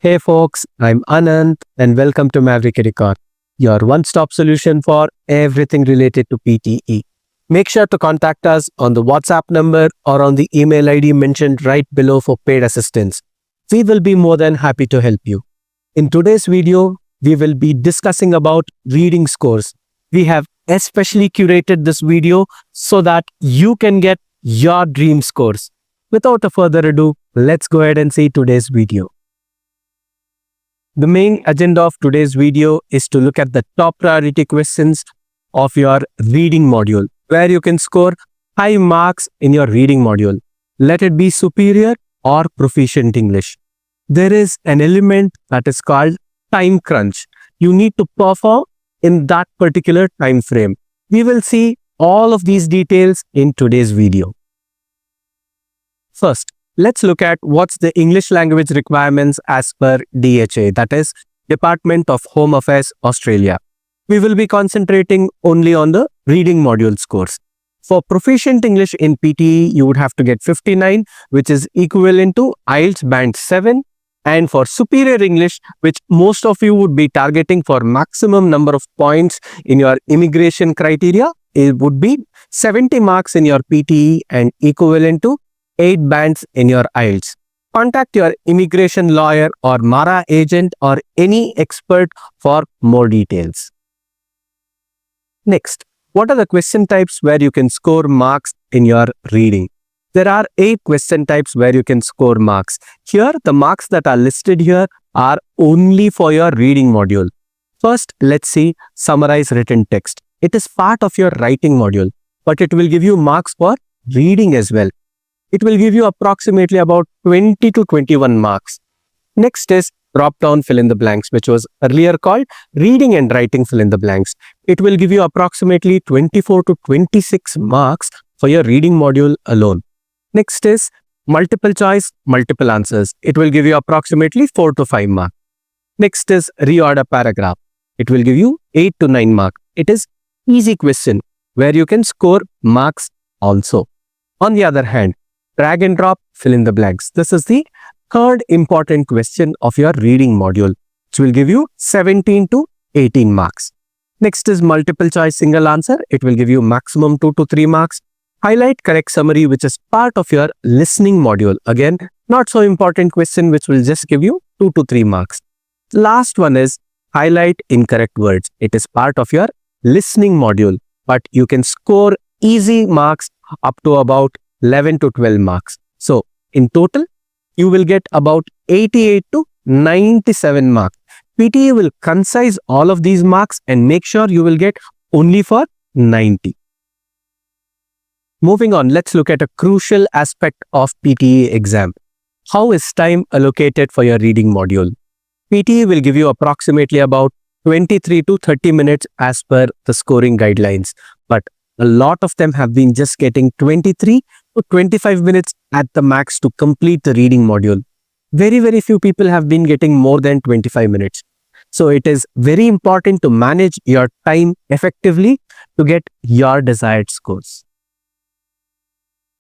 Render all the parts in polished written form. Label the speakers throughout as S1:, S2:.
S1: Hey folks, I'm Anant and welcome to MaverickEduCor, your one-stop solution for everything related to PTE. Make sure to contact us on the WhatsApp number or on the email ID mentioned right below for paid assistance. We will be more than happy to help you. In today's video, we will be discussing about reading scores. We have especially curated this video so that you can get your dream scores. Without a further ado, let's go ahead and see today's video. The main agenda of today's video is to look at the top priority questions of your reading module, where you can score high marks in your reading module. Let it be superior or proficient English. There is an element that is called time crunch. You need to perform in that particular time frame. We will see all of these details in today's video. First, let's look at what's the English language requirements as per DHA, that is Department of Home Affairs, Australia. We will be concentrating only on the reading module scores. For proficient English in PTE, you would have to get 59, which is equivalent to IELTS Band 7. And for superior English, which most of you would be targeting for maximum number of points in your immigration criteria, it would be 70 marks in your PTE and equivalent to 8 bands in your IELTS. Contact your immigration lawyer or MARA agent or any expert for more details. Next, what are the question types where you can score marks in your reading? There are 8 question types where you can score marks. Here, the marks that are listed here are only for your reading module. First, let's see summarize written text. It is part of your writing module, but it will give you marks for reading as well. It will give you approximately about 20 to 21 marks. Next is drop down fill in the blanks, which was earlier called reading and writing fill in the blanks. It will give you approximately 24 to 26 marks for your reading module alone. Next is multiple choice, multiple answers. It will give you approximately 4 to 5 marks. Next is reorder paragraph. It will give you 8 to 9 marks. It is easy question where you can score marks also. On the other hand, drag and drop, fill in the blanks. This is the third important question of your reading module, which will give you 17 to 18 marks. Next is multiple choice single answer. It will give you maximum 2 to 3 marks. Highlight correct summary, which is part of your listening module. Again, not so important question, which will just give you 2 to 3 marks. Last one is highlight incorrect words. It is part of your listening module, but you can score easy marks up to about 11 to 12 marks. So, in total, you will get about 88 to 97 marks. PTE will concise all of these marks and make sure you will get only for 90. Moving on, let's look at a crucial aspect of PTE exam. How is time allocated for your reading module? PTE will give you approximately about 23 to 30 minutes as per the scoring guidelines, but a lot of them have been just getting 23 to 25 minutes at the max to complete the reading module. Very few people have been getting more than 25 minutes. So it is very important to manage your time effectively to get your desired scores.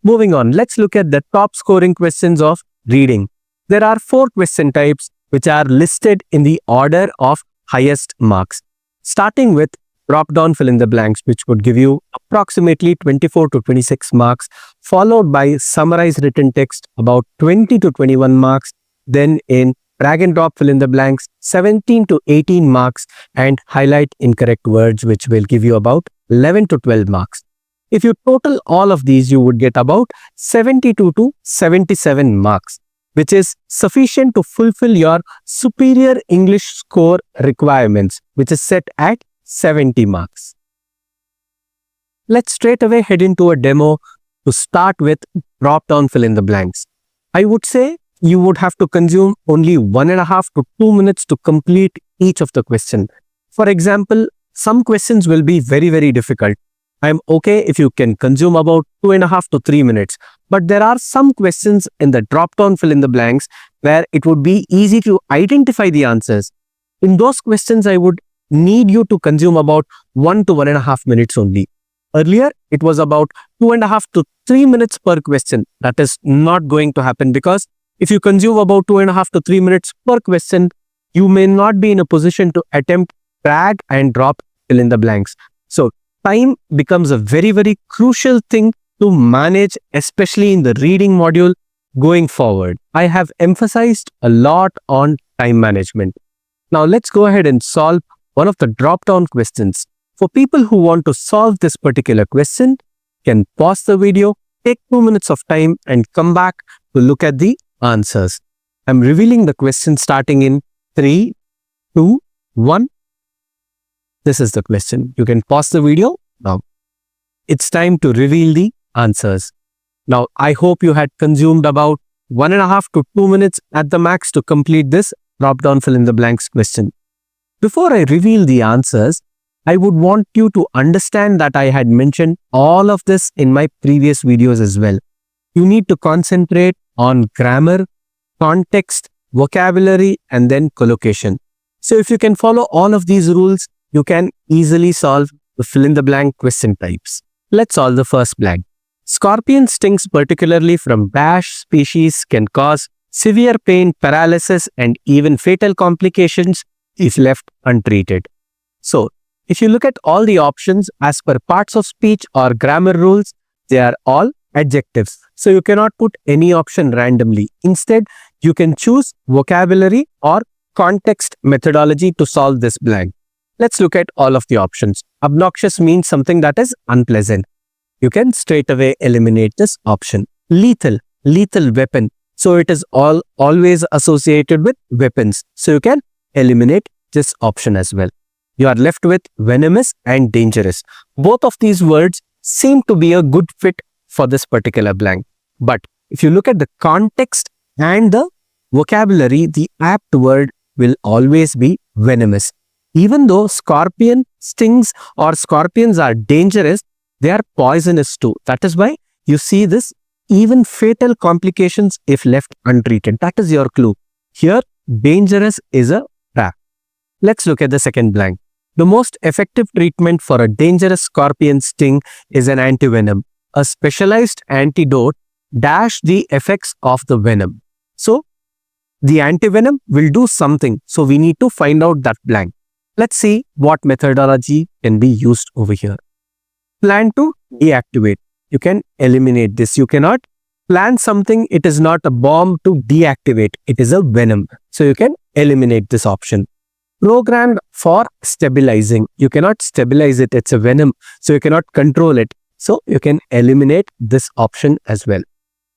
S1: Moving on, let's look at the top scoring questions of reading. There are 4 question types which are listed in the order of highest marks. Starting with drop down fill in the blanks, which would give you approximately 24 to 26 marks, followed by summarize written text about 20 to 21 marks. Then in drag and drop fill in the blanks, 17 to 18 marks, and highlight incorrect words, which will give you about 11 to 12 marks. If you total all of these, you would get about 72 to 77 marks, which is sufficient to fulfill your superior English score requirements, which is set at 70 marks. Let's straight away head into a demo to start with drop down fill in the blanks. I would say you would have to consume only 1.5 to 2 minutes to complete each of the question. For example, some questions will be very difficult. I'm okay if you can consume about 2.5 to 3 minutes. But there are some questions in the drop-down fill in the blanks where it would be easy to identify the answers. In those questions, I would need you to consume about 1 to 1.5 minutes only. Earlier, it was about 2.5 to 3 minutes per question. That is not going to happen because If you consume about 2.5 to 3 minutes per question, you may not be in a position to attempt drag and drop fill in the blanks. So time becomes a very, very crucial thing to manage, especially in the reading module going forward. I have emphasized a lot on time management. Now let's go ahead and solve one of the drop-down questions. For people who want to solve this particular question, can pause the video, take 2 minutes of time and come back to look at the answers. I'm revealing the question starting in 3, 2, 1. This is the question. You can pause the video now. It's time to reveal the answers. Now, I hope you had consumed about 1.5 to 2 minutes at the max to complete this drop-down fill in the blanks question. Before I reveal the answers, I would want you to understand that I had mentioned all of this in my previous videos as well. You need to concentrate on grammar, context, vocabulary, and then collocation. So if you can follow all of these rules, you can easily solve the fill in the blank question types. Let's solve the first blank. Scorpion stings, particularly from dash species, can cause severe pain, paralysis, and even fatal complications if left untreated. So, if you look at all the options as per parts of speech or grammar rules, they are all adjectives. So, you cannot put any option randomly. Instead, you can choose vocabulary or context methodology to solve this blank. Let's look at all of the options. Obnoxious means something that is unpleasant. You can straight away eliminate this option. Lethal weapon. So it is always associated with weapons. So you can eliminate this option as well. You are left with venomous and dangerous. Both of these words seem to be a good fit for this particular blank. But if you look at the context and the vocabulary, the apt word will always be venomous. Even though scorpion stings or scorpions are dangerous, they are poisonous too. That is why you see this even fatal complications if left untreated. That is your clue. Here, dangerous is a trap. Let's look at the second blank. The most effective treatment for a dangerous scorpion sting is an antivenom. A specialized antidote dash the effects of the venom. So, the antivenom will do something. So, we need to find out that blank. Let's see what methodology can be used over here. Plan to deactivate. You can eliminate this. You cannot plan something. It is not a bomb to deactivate. It is a venom. So you can eliminate this option. Programmed for stabilizing. You cannot stabilize it. It's a venom. So you cannot control it. So you can eliminate this option as well.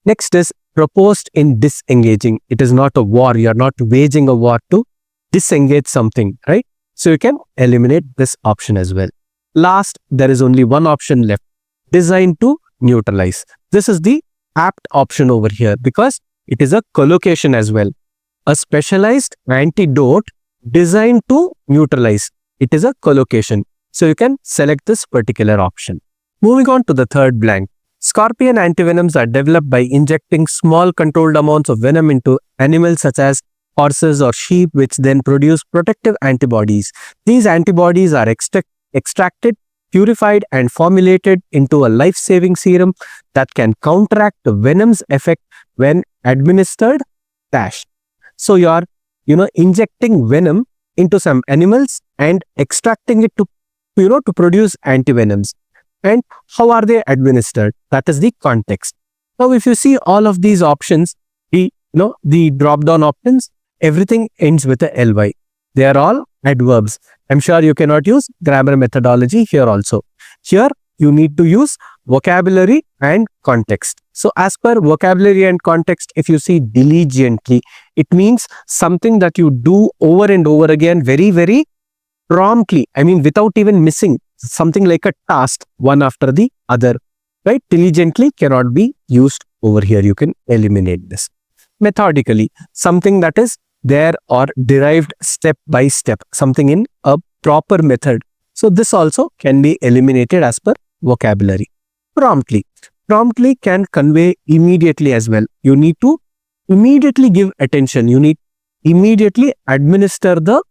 S1: Next is proposed in disengaging. It is not a war. You are not waging a war to disengage something, right? So you can eliminate this option as well. Last, there is only one option left. Designed to neutralize. This is the apt option over here because it is a collocation as well. A specialized antidote designed to neutralize. It is a collocation. So you can select this particular option. Moving on to the third blank. Scorpion antivenoms are developed by injecting small controlled amounts of venom into animals such as horses or sheep, which then produce protective antibodies. These antibodies are extracted, purified and formulated into a life-saving serum that can counteract the venom's effect when administered dash. So you are, injecting venom into some animals and extracting it to produce antivenoms. And how are they administered? That is the context. Now, if you see all of these options, the drop-down options, everything ends with a ly. They are all adverbs. I'm sure you cannot use grammar methodology here also. Here, you need to use vocabulary and context. So, as per vocabulary and context, if you see diligently, it means something that you do over and over again very, very promptly. I mean, without even missing, something like a task, one after the other. Right? Diligently cannot be used over here. You can eliminate this. Methodically, something that is there or derived step by step, something in a proper method. So this also can be eliminated as per vocabulary. Promptly can convey immediately as well. You need to immediately give attention. You need immediately administer the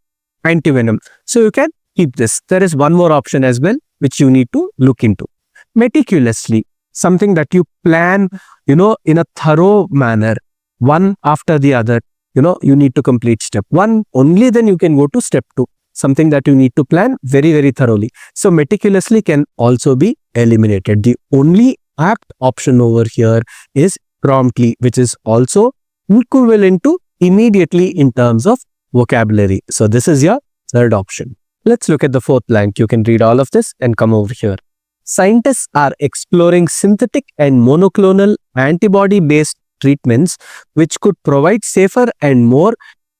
S1: antivenom. So you can keep this. There is one more option as well, which you need to look into. Meticulously, something that you plan, in a thorough manner. one after the other. You need to complete step 1, only then you can go to step 2, something that you need to plan very, very thoroughly. So meticulously can also be eliminated. The only apt option over here is promptly, which is also equivalent to immediately in terms of vocabulary. So this is your third option. Let's look at the fourth blank. You can read all of this and come over here. Scientists are exploring synthetic and monoclonal antibody-based treatments which could provide safer and more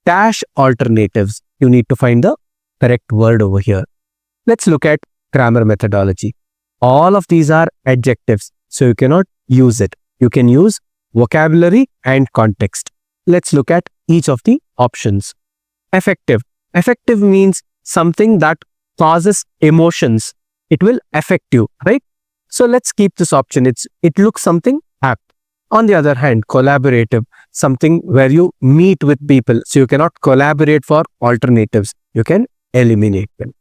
S1: dash alternatives. You need to find the correct word over here. Let's look at grammar methodology. All of these are adjectives, so you cannot use it. You can use vocabulary and context. Let's look at each of the options. Affective. Affective means something that causes emotions. It will affect you, right? So let's keep this option. It looks something apt. On the other hand, collaborative, something where you meet with people. So you cannot collaborate for alternatives. You can eliminate them.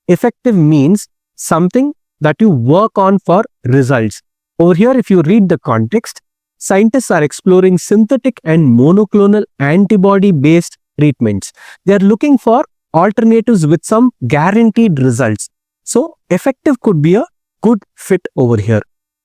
S1: Effective means something that you work on for results. Over here, if you read the context, scientists are exploring synthetic and monoclonal antibody-based treatments. They are looking for alternatives with some guaranteed results. So effective could be a good fit over here.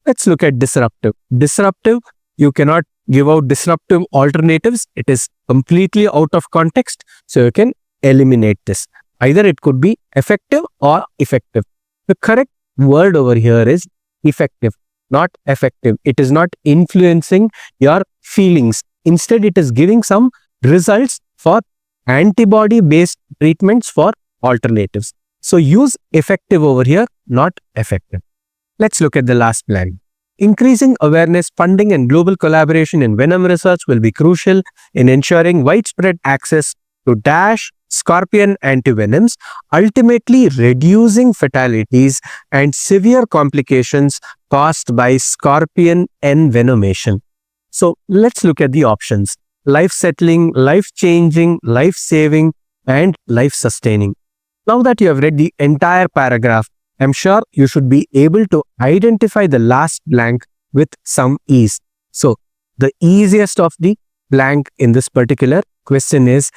S1: Let's look at disruptive. Disruptive, you cannot give out disruptive alternatives. It is completely out of context. So you can eliminate this. Either it could be effective or effective. The correct word over here is effective, not effective. It is not influencing your feelings. Instead, it is giving some results for antibody-based treatments for alternatives. So use effective over here, not effective. Let's look at the last blank. Increasing awareness, funding, and global collaboration in venom research will be crucial in ensuring widespread access to dash scorpion antivenoms, ultimately reducing fatalities and severe complications caused by scorpion envenomation. So let's look at the options. Life-settling, life-changing, life-saving, and life-sustaining. Now that you have read the entire paragraph, I'm sure you should be able to identify the last blank with some ease. So the easiest of the blank in this particular question is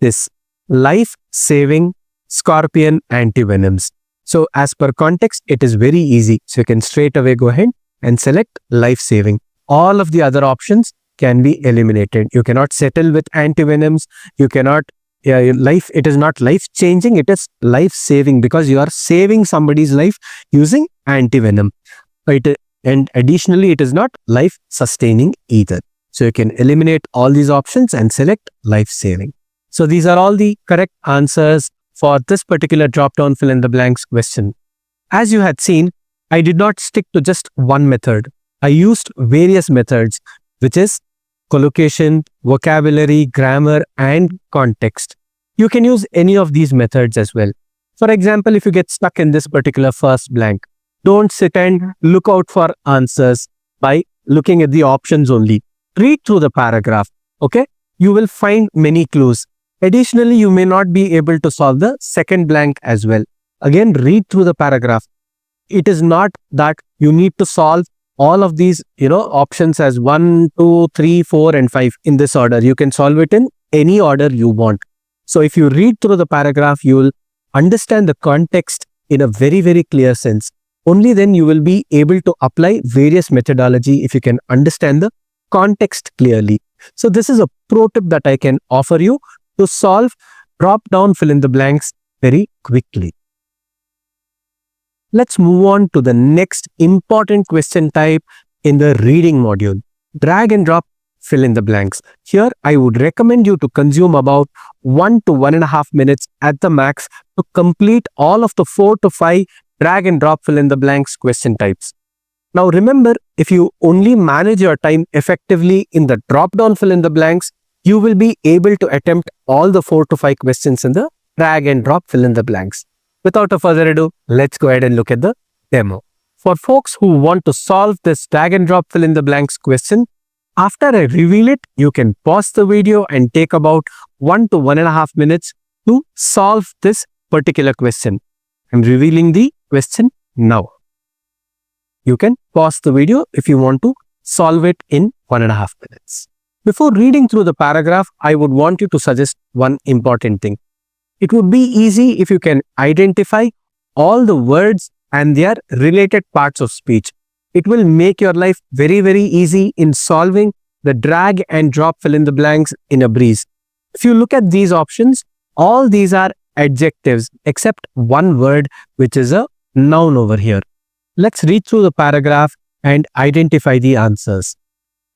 S1: this: life-saving scorpion antivenoms. So as per context, it is very easy. So you can straight away go ahead and select life-saving. All of the other options can be eliminated. You cannot settle with antivenoms. You cannot, it is not life-changing, it is life-saving because you are saving somebody's life using antivenom. And additionally, it is not life-sustaining either. So you can eliminate all these options and select life-saving. So these are all the correct answers for this particular drop-down fill-in-the-blanks question. As you had seen, I did not stick to just one method. I used various methods, which is collocation, vocabulary, grammar, and context. You can use any of these methods as well. For example, if you get stuck in this particular first blank, don't sit and look out for answers by looking at the options only. Read through the paragraph, okay? You will find many clues. Additionally, you may not be able to solve the second blank as well. Again, read through the paragraph. It is not that you need to solve all of these, options as 1, 2, 3, 4, and 5 in this order. You can solve it in any order you want. So if you read through the paragraph, you will understand the context in a very, very clear sense. Only then you will be able to apply various methodology if you can understand the context clearly. So this is a pro tip that I can offer you to solve drop-down fill-in-the-blanks very quickly. Let's move on to the next important question type in the reading module. Drag and drop fill-in-the-blanks. Here, I would recommend you to consume about 1 to 1.5 minutes at the max to complete all of the 4 to 5 drag and drop fill-in-the-blanks question types. Now remember, if you only manage your time effectively in the drop-down fill-in-the-blanks, you will be able to attempt all the 4 to 5 questions in the drag and drop fill-in-the-blanks. Without a further ado, let's go ahead and look at the demo. For folks who want to solve this drag and drop fill-in-the-blanks question, after I reveal it, you can pause the video and take about 1 to 1.5 minutes to solve this particular question. I'm revealing the question now. You can pause the video if you want to solve it in 1.5 minutes. Before reading through the paragraph, I would want you to suggest one important thing. It would be easy if you can identify all the words and their related parts of speech. It will make your life very, very easy in solving the drag and drop fill in the blanks in a breeze. If you look at these options, all these are adjectives except one word, which is a noun over here. Let's read through the paragraph and identify the answers.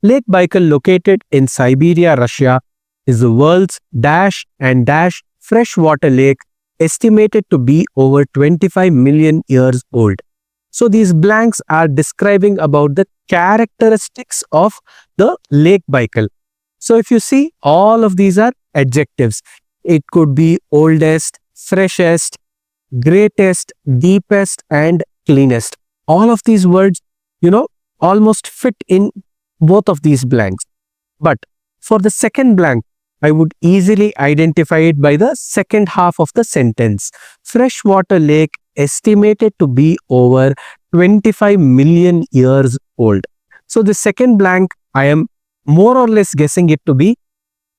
S1: Lake Baikal, located in Siberia, Russia, is the world's dash and dash freshwater lake, estimated to be over 25 million years old. So these blanks are describing about the characteristics of the Lake Baikal. So if you see, all of these are adjectives. It could be oldest, freshest, greatest, deepest, and cleanest. All of these words, almost fit in both of these blanks. But for the second blank, I would easily identify it by the second half of the sentence. Freshwater lake estimated to be over 25 million years old. So the second blank, I am more or less guessing it to be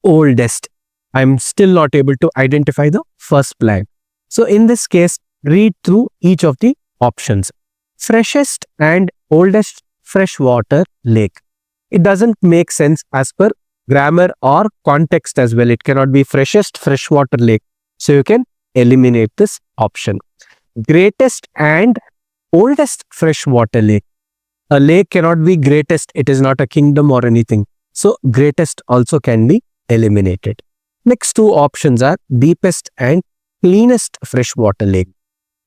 S1: oldest. I am still not able to identify the first blank. So in this case, read through each of the options. Freshest and oldest freshwater lake. It doesn't make sense as per grammar or context as well. It cannot be freshest freshwater lake. So you can eliminate this option. Greatest and oldest freshwater lake. A lake cannot be greatest. It is not a kingdom or anything. So greatest also can be eliminated. Next two options are deepest and cleanest freshwater lake.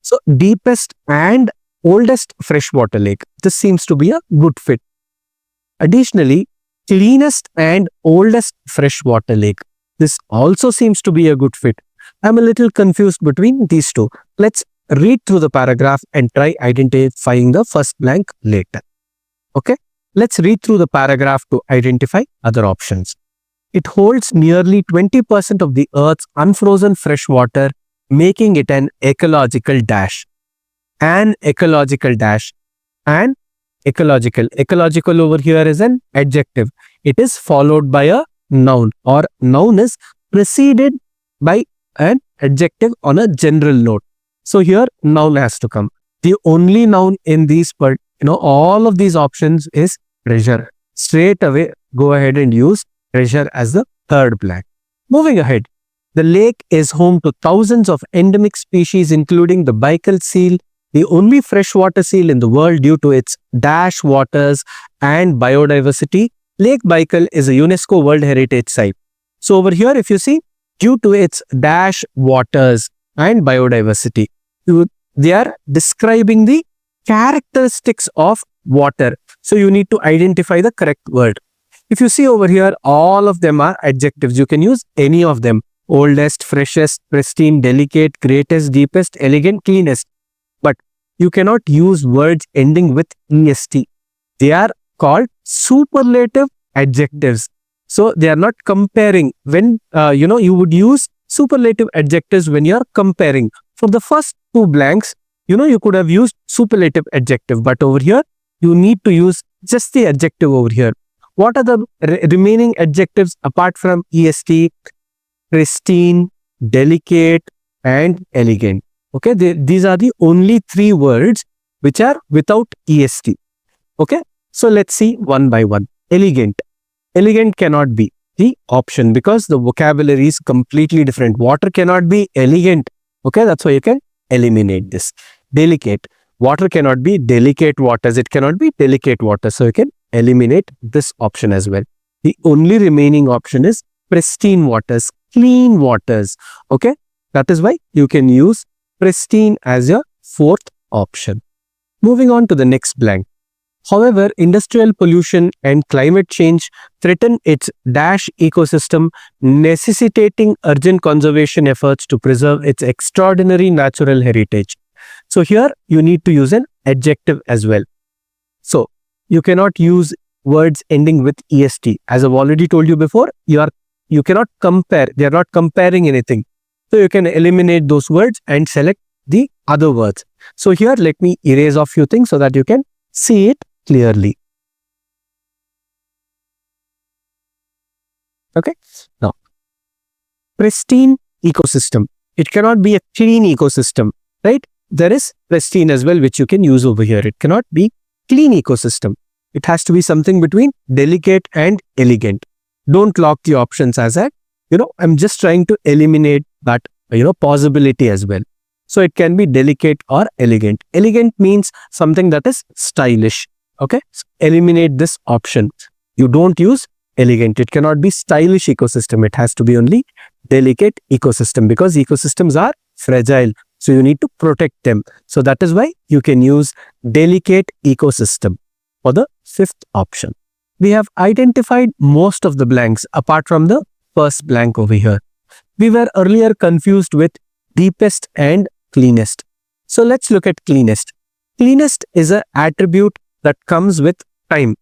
S1: So deepest and oldest freshwater lake. This seems to be a good fit. Additionally, cleanest and oldest freshwater lake. This also seems to be a good fit. I'm a little confused between these two. Let's read through the paragraph and try identifying the first blank later. Okay, let's read through the paragraph to identify other options. It holds nearly 20% of the Earth's unfrozen fresh water, making it an ecological dash. An ecological dash. And ecological. Ecological over here is an adjective. It is followed by a noun, or noun is preceded by an adjective on a general note. So here noun has to come. The only noun in these, all of these options is treasure. Straight away, go ahead and use treasure as the third blank. Moving ahead, the lake is home to thousands of endemic species, including the Baikal seal, the only freshwater seal in the world due to its dash waters and biodiversity. Lake Baikal is a UNESCO World Heritage Site. So over here, if you see, due to its dash waters and biodiversity, they are describing the characteristics of water. So you need to identify the correct word. If you see over here, all of them are adjectives. You can use any of them. Oldest, freshest, pristine, delicate, greatest, deepest, elegant, cleanest. But you cannot use words ending with est. They are called superlative adjectives. So they are not comparing. When you would use superlative adjectives when you are comparing. For the first two blanks, you could have used superlative adjective, but over here you need to use just the adjective over here. What are the remaining adjectives apart from est? Pristine, delicate, and elegant. Okay, these are the only three words which are without est. Okay, so let's see one by one. Elegant. Elegant cannot be the option because the vocabulary is completely different. Water cannot be elegant. Okay, that's why you can eliminate this. Delicate. Water cannot be delicate waters. It cannot be delicate water. So you can eliminate this option as well. The only remaining option is pristine waters, clean waters. Okay, that is why you can use pristine as your fourth option. Moving on to the next blank. However, industrial pollution and climate change threaten its dash ecosystem, necessitating urgent conservation efforts to preserve its extraordinary natural heritage. So here you need to use an adjective as well. So you cannot use words ending with est. As I've already told you before, you cannot compare. They are not comparing anything. So you can eliminate those words and select the other words. So here let me erase off few things so that you can see it clearly. Okay. Now, pristine ecosystem. It cannot be a clean ecosystem, right? There is pristine as well, which you can use over here. It cannot be clean ecosystem. It has to be something between delicate and elegant. Don't lock the options as that. I'm just trying to eliminate that, possibility as well. So it can be delicate or elegant. Elegant means something that is stylish. Okay. So eliminate this option. You don't use elegant. It cannot be stylish ecosystem. It has to be only delicate ecosystem, because ecosystems are fragile. So you need to protect them. So that is why you can use delicate ecosystem for the fifth option. We have identified most of the blanks apart from the first blank over here. We were earlier confused with deepest and cleanest. So let's look at cleanest. Cleanest is an attribute that comes with time.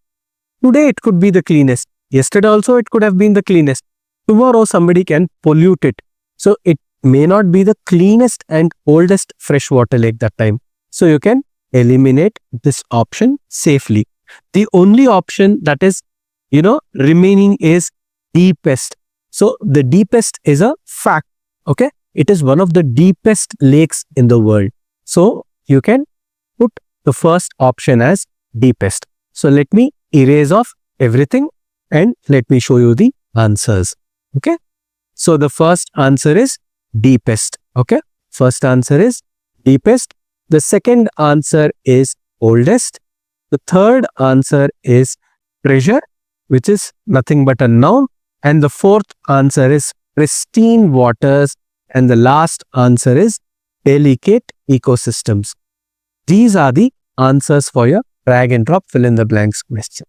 S1: Today it could be the cleanest. Yesterday also it could have been the cleanest. Tomorrow somebody can pollute it. So it may not be the cleanest and oldest freshwater lake that time. So you can eliminate this option safely. The only option that is, remaining is deepest. So the deepest is a fact. Okay. It is one of the deepest lakes in the world. So you can put the first option as deepest. So let me erase off everything and let me show you the answers. Okay. So the first answer is deepest. Okay. First answer is deepest. The second answer is oldest. The third answer is treasure, which is nothing but a noun. And the fourth answer is pristine waters. And the last answer is delicate ecosystems. These are the answers for your drag and drop fill in the blanks question.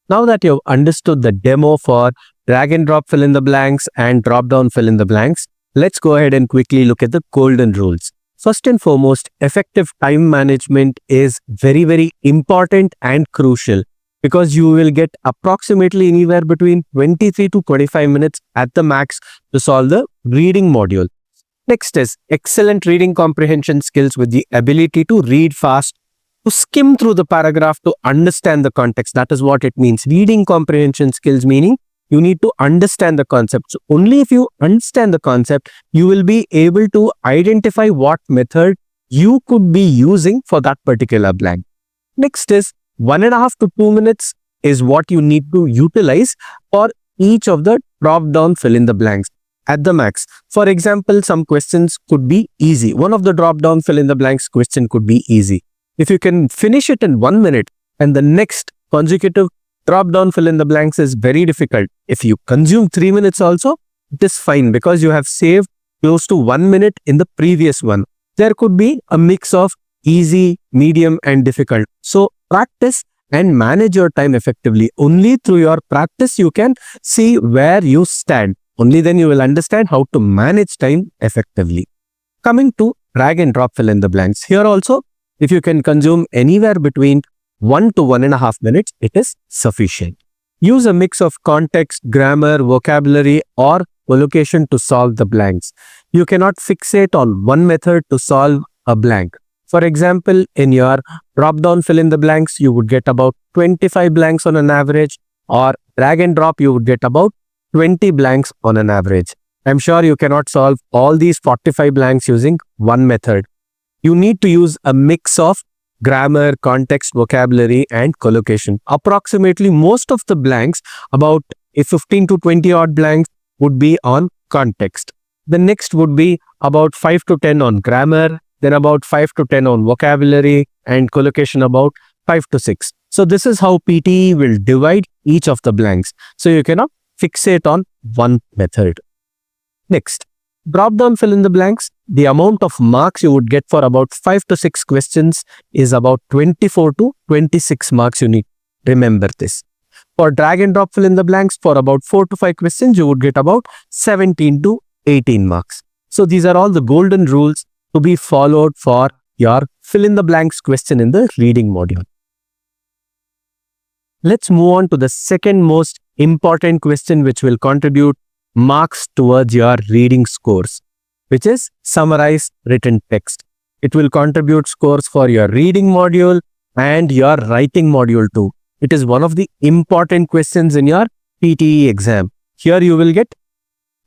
S1: Now that you've understood the demo for drag and drop fill in the blanks and drop down fill in the blanks, let's go ahead and quickly look at the golden rules. First and foremost, effective time management is very, very important and crucial, because you will get approximately anywhere between 23 to 25 minutes at the max to solve the reading module. Next is excellent reading comprehension skills with the ability to read fast, to skim through the paragraph, to understand the context. That is what it means. Reading comprehension skills meaning you need to understand the concept. So only if you understand the concept, you will be able to identify what method you could be using for that particular blank. Next is 1.5 to 2 minutes is what you need to utilize for each of the drop down fill in the blanks at the max. For example, some questions could be easy. One of the drop down fill in the blanks question could be easy. If you can finish it in 1 minute and the next consecutive drop down fill in the blanks is very difficult, if you consume 3 minutes also, it is fine, because you have saved close to 1 minute in the previous one. There could be a mix of easy, medium and difficult. So practice and manage your time effectively. Only through your practice you can see where you stand. Only then you will understand how to manage time effectively. Coming to drag and drop fill in the blanks. Here also, if you can consume anywhere between 1 to 1.5 minutes, it is sufficient. Use a mix of context, grammar, vocabulary or collocation to solve the blanks. You cannot fixate on one method to solve a blank. For example, in your drop down fill in the blanks, you would get about 25 blanks on an average, or drag and drop, you would get about 20 blanks on an average. I'm sure you cannot solve all these 45 blanks using one method. You need to use a mix of grammar, context, vocabulary and collocation. Approximately most of the blanks, about 15 to 20 odd blanks would be on context. The next would be about 5 to 10 on grammar, then about 5 to 10 on vocabulary and collocation about 5 to 6. So this is how PTE will divide each of the blanks. So you cannot fixate on one method. Next, drop down fill in the blanks. The amount of marks you would get for about 5 to 6 questions is about 24 to 26 marks. You need to remember this. For drag and drop fill in the blanks, for about 4 to 5 questions, you would get about 17 to 18 marks. So these are all the golden rules to be followed for your fill in the blanks question in the reading module. Let's move on to the second most important question, which will contribute marks towards your reading scores, which is summarize written text. It will contribute scores for your reading module and your writing module too. It is one of the important questions in your PTE exam. Here you will get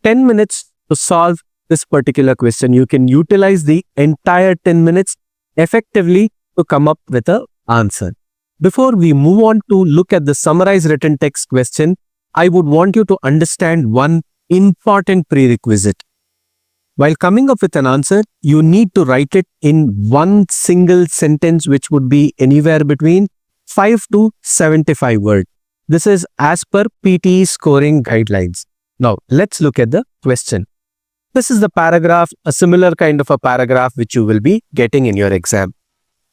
S1: 10 minutes to solve this particular question. You can utilize the entire 10 minutes effectively to come up with an answer. Before we move on to look at the summarized written text question, I would want you to understand one important prerequisite. While coming up with an answer, you need to write it in one single sentence, which would be anywhere between 5 to 75 words. This is as per PTE scoring guidelines. Now, let's look at the question. This is the paragraph, a similar kind of a paragraph which you will be getting in your exam.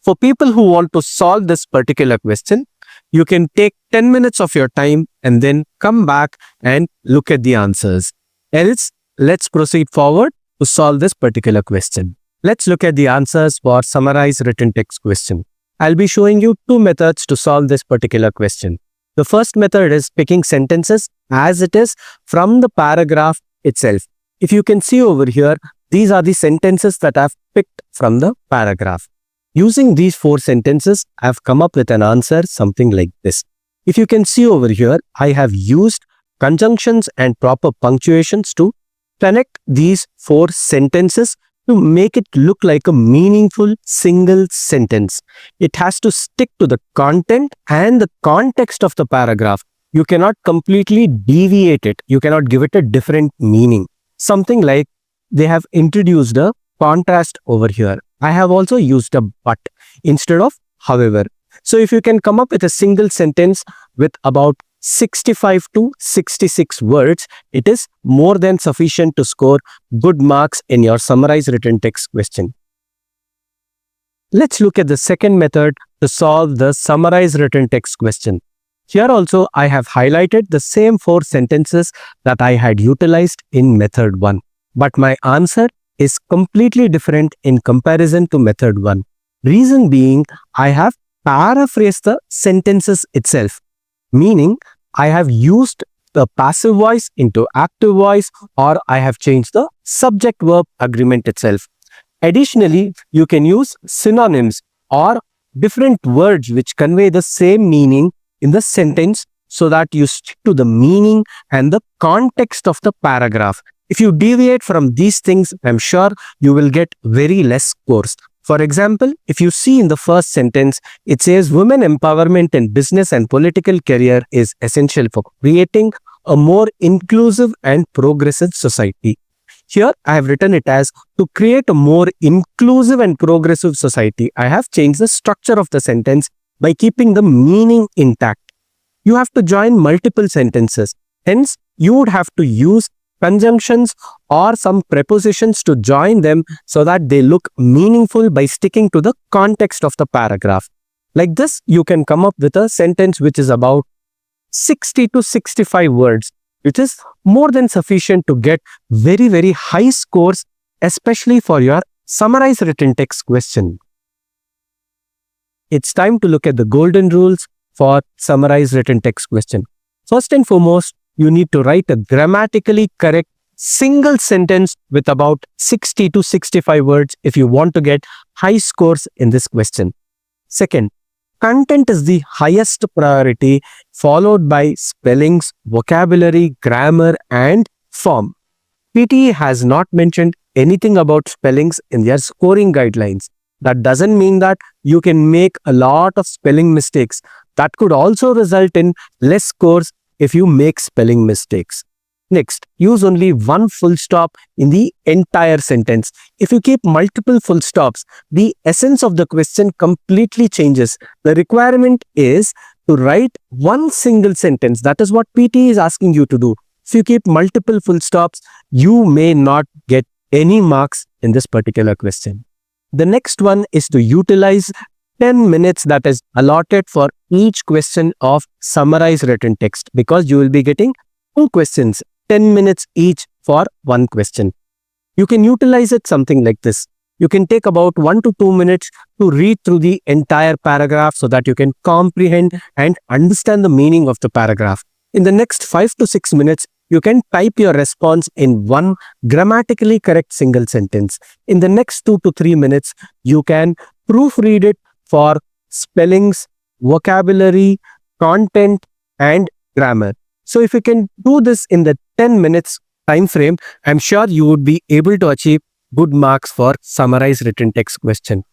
S1: For people who want to solve this particular question, you can take 10 minutes of your time and then come back and look at the answers. Else, let's proceed forward to solve this particular question. Let's look at the answers for summarized written text question. I'll be showing you two methods to solve this particular question. The first method is picking sentences as it is from the paragraph itself. If you can see over here, these are the sentences that I've picked from the paragraph. Using these 4 sentences, I've come up with an answer something like this. If you can see over here, I have used conjunctions and proper punctuations to connect these 4 sentences to make it look like a meaningful single sentence. It has to stick to the content and the context of the paragraph. You cannot completely deviate it. You cannot give it a different meaning. Something like they have introduced a contrast over here. I have also used a but instead of however. So if you can come up with a single sentence with about 65 to 66 words, it is more than sufficient to score good marks in your summarized written text question. Let's look at the second method to solve the summarized written text question. Here also, I have highlighted the same 4 sentences that I had utilized in method 1. But my answer is completely different in comparison to method 1. Reason being, I have paraphrased the sentences itself. Meaning, I have used the passive voice into active voice, or I have changed the subject-verb agreement itself. Additionally, you can use synonyms or different words which convey the same meaning in the sentence so that you stick to the meaning and the context of the paragraph. If you deviate from these things, I'm sure you will get very less scores. For example, if you see in the first sentence, it says women empowerment in business and political career is essential for creating a more inclusive and progressive society. Here, I have written it as to create a more inclusive and progressive society. I have changed the structure of the sentence by keeping the meaning intact. You have to join multiple sentences. Hence, you would have to use conjunctions or some prepositions to join them so that they look meaningful by sticking to the context of the paragraph. Like this, you can come up with a sentence which is about 60 to 65 words, which is more than sufficient to get very, very high scores, especially for your summarized written text question. It's time to look at the golden rules for summarized written text question. First and foremost, you need to write a grammatically correct single sentence with about 60 to 65 words if you want to get high scores in this question. Second, content is the highest priority, followed by spellings, vocabulary, grammar, and form. PTE has not mentioned anything about spellings in their scoring guidelines. That doesn't mean that you can make a lot of spelling mistakes. That could also result in less scores if you make spelling mistakes. Next, use only one full stop in the entire sentence. If you keep multiple full stops, the essence of the question completely changes. The requirement is to write one single sentence. That is what PTE is asking you to do. If you keep multiple full stops, you may not get any marks in this particular question. The next one is to utilize 10 minutes that is allotted for each question of summarized written text, because you will be getting 2 questions, 10 minutes each for one question. You can utilize it something like this. You can take about 1 to 2 minutes to read through the entire paragraph so that you can comprehend and understand the meaning of the paragraph. In the next 5 to 6 minutes, you can type your response in one grammatically correct single sentence. In the next 2 to 3 minutes, you can proofread it for spellings, vocabulary, content, and grammar. So if you can do this in the 10 minutes time frame, I'm sure you would be able to achieve good marks for summarized written text question.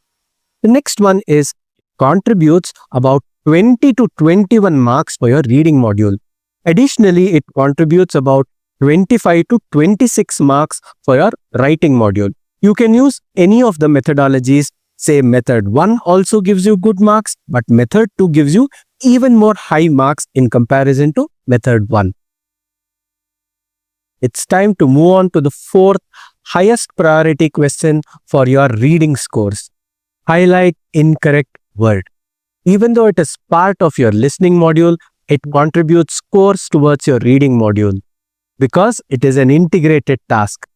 S1: The next one is contributes about 20 to 21 marks for your reading module. Additionally, it contributes about 25 to 26 marks for your writing module. You can use any of the methodologies. Say method 1 also gives you good marks, but method 2 gives you even more high marks in comparison to method 1. It's time to move on to the fourth highest priority question for your reading scores. Highlight incorrect word. Even though it is part of your listening module, it contributes scores towards your reading module because it is an integrated task.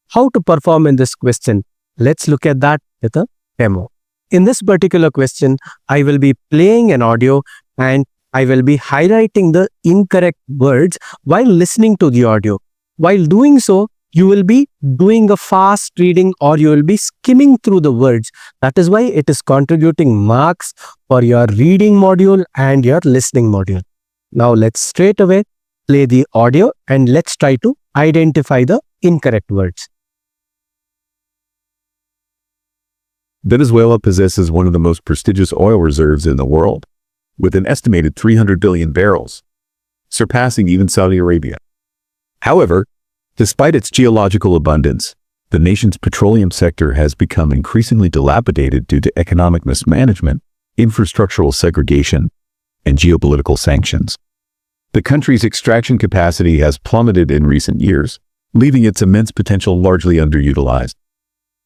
S1: How to perform in this question? Let's look at that with a demo. In this particular question, I will be playing an audio and I will be highlighting the incorrect words while listening to the audio. While doing so, you will be doing a fast reading or you will be skimming through the words. That is why it is contributing marks for your reading module and your listening module. Now let's straight away play the audio and let's try to identify the incorrect words.
S2: Venezuela possesses one of the most prestigious oil reserves in the world, with an estimated 300 billion barrels, surpassing even Saudi Arabia. However, despite its geological abundance, the nation's petroleum sector has become increasingly dilapidated due to economic mismanagement, infrastructural segregation, and geopolitical sanctions. The country's extraction capacity has plummeted in recent years, leaving its immense potential largely underutilized.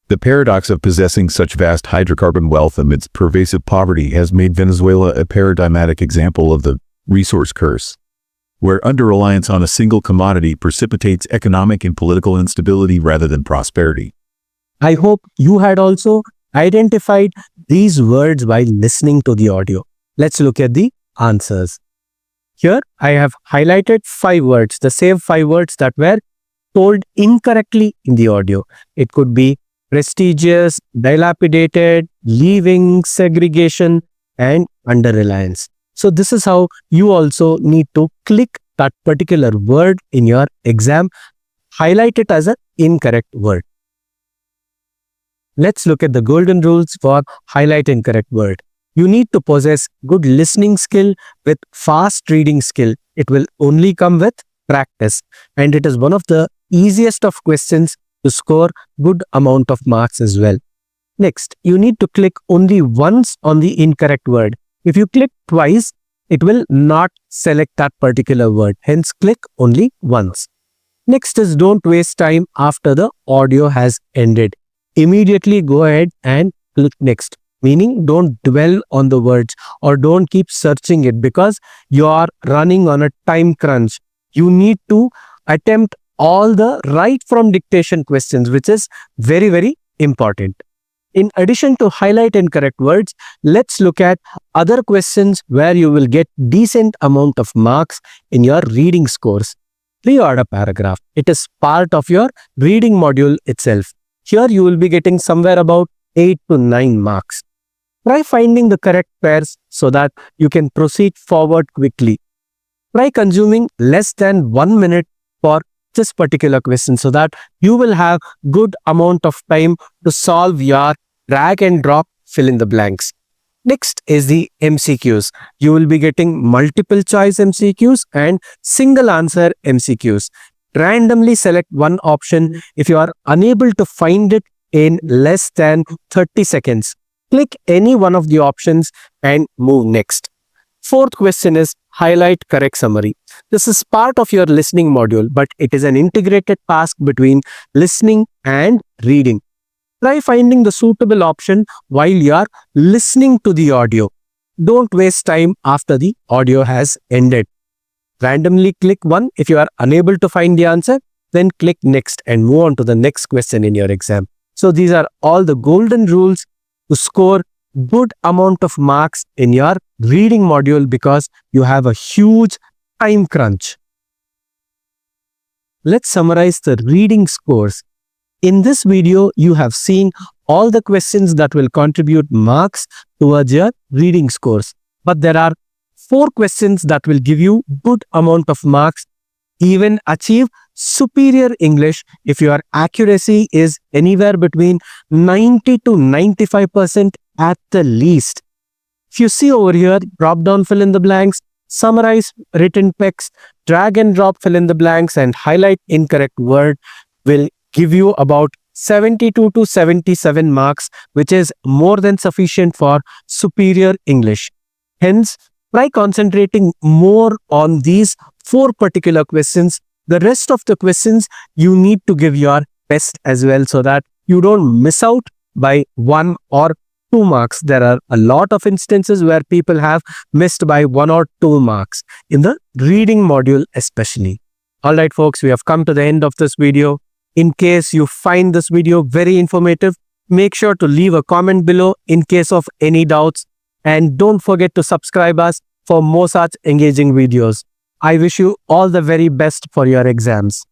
S2: The paradox of possessing such vast hydrocarbon wealth amidst pervasive poverty has made Venezuela a paradigmatic example of the resource curse, where under-reliance on a single commodity precipitates economic and political instability rather than prosperity.
S1: I hope you had also identified these words while listening to the audio. Let's look at the answers. Here, I have highlighted 5 words, the same 5 words that were told incorrectly in the audio. It could be prestigious, dilapidated, leaving, segregation, and under-reliance. So this is how you also need to click that particular word in your exam, highlight it as an incorrect word. Let's look at the golden rules for highlight incorrect word. You need to possess good listening skill with fast reading skill. It will only come with practice, and it is one of the easiest of questions to score good amount of marks as well. Next, you need to click only once on the incorrect word. If you click twice, it will not select that particular word. Hence, click only once. Next is don't waste time after the audio has ended. Immediately go ahead and click next. Meaning don't dwell on the words or don't keep searching it because you are running on a time crunch. You need to attempt all the right from dictation questions, which is very, very important. In addition to highlight incorrect words, let's look at other questions where you will get decent amount of marks in your reading scores. Reorder paragraph. It is part of your reading module itself. Here you will be getting somewhere about 8 to 9 marks. Try finding the correct pairs so that you can proceed forward quickly. Try consuming less than 1 minute for this particular question so that you will have good amount of time to solve your drag and drop fill in the blanks. Next is the MCQs. You will be getting multiple choice MCQs and single answer MCQs. Randomly select one option. If you are unable to find it in less than 30 seconds, click any one of the options and move next. Fourth question is highlight correct summary. This is part of your listening module, but it is an integrated task between listening and reading. Try finding the suitable option while you are listening to the audio. Don't waste time after the audio has ended. Randomly click one. If you are unable to find the answer, then click next and move on to the next question in your exam. So these are all the golden rules to score good amount of marks in your reading module because you have a huge time crunch. Let's summarize the reading scores. In this video, you have seen all the questions that will contribute marks towards your reading scores. But there are 4 questions that will give you good amount of marks, even achieve superior English if your accuracy is anywhere between 90 to 95% at the least. If you see over here, drop down fill in the blanks, summarize written text, drag and drop fill in the blanks, and highlight incorrect word will give you about 72 to 77 marks, which is more than sufficient for superior English. Hence, try concentrating more on these 4 particular questions. The rest of the questions, you need to give your best as well so that you don't miss out by 1 or 2 marks. There are a lot of instances where people have missed by 1 or 2 marks in the reading module especially. Alright folks, we have come to the end of this video. In case you find this video very informative, make sure to leave a comment below in case of any doubts, and don't forget to subscribe us for more such engaging videos. I wish you all the very best for your exams.